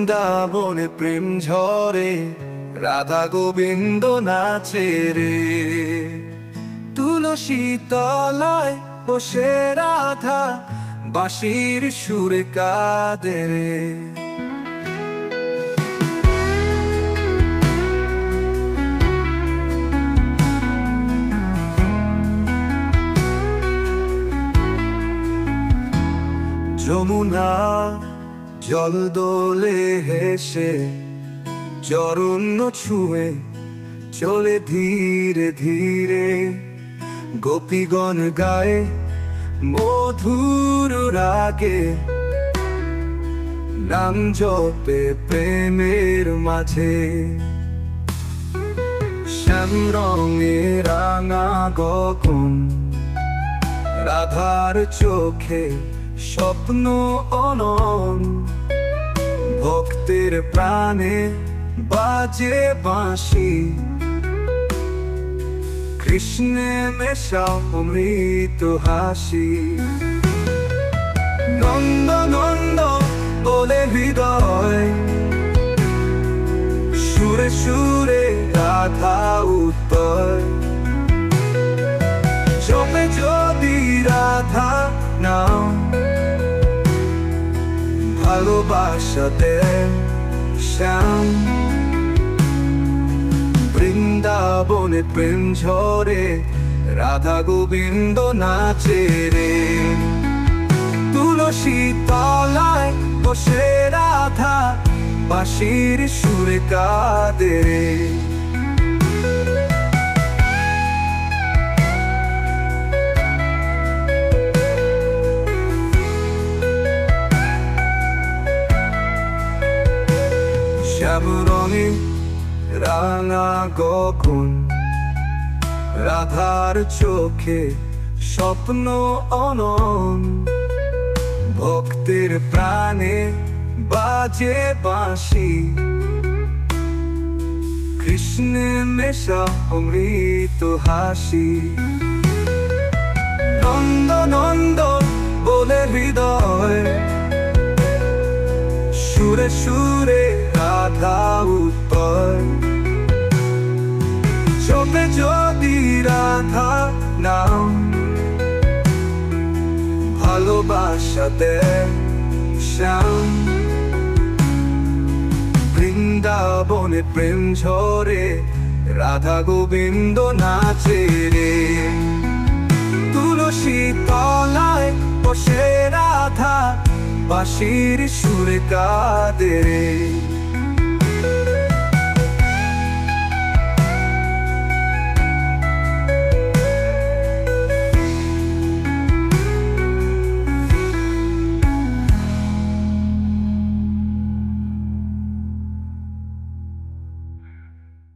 বৃন্দাবনে প্রেম ঝরে, রাধা গোবিন্দ নাচে রে। তুলসী তলায় বসে রাধা বাঁশির সুরে কাঁদে রে। যমুনা জল দোলে হেসে, চরণ ছুঁয়ে চলে ধীরে ধীরে। গোপীগণ গায়ে মধুর রাগে, নাম জপে প্রেমের মাঝে। শ্যাম রঙে রাঙা গগন, রাধার চোখে স্বপ্ন অনন। ভক্তের প্রাণে বাজে বাঁশি, কৃষ্ণে মেশা অমৃত হাসি। নন্দ নন্দ বলে হৃদয়, সুরে সুরে রাধা উত্তর। জপে যদি রাধা নাম, ভালোবাসাতে শ্যাম। বৃন্দাবনে প্রেম ঝরে, রাধা গোবিন্দ নাচে রে। তুলসী তলায় বসে রাধা বাঁশির সুরে কাঁদে রে। শ্যাম রঙে রাঙা গগন, রাধার চোখে স্বপ্ন অনন। ভক্তের প্রাণে বাজে বাঁশি, কৃষ্ণে মেশা অমৃত হাসি। নন্দ নন্দ বলে হৃদয়, সুরে সুরে রাধা উত্তর। জপে যদি রাধা নাম, ভালোবাসাতে শ্যাম। বৃন্দাবনে প্রেম ঝরে, রাধা গোবিন্দ নাচে রে। তুলসী তলায় বসে রাধা বাঁশির সুরে কাঁদে রে।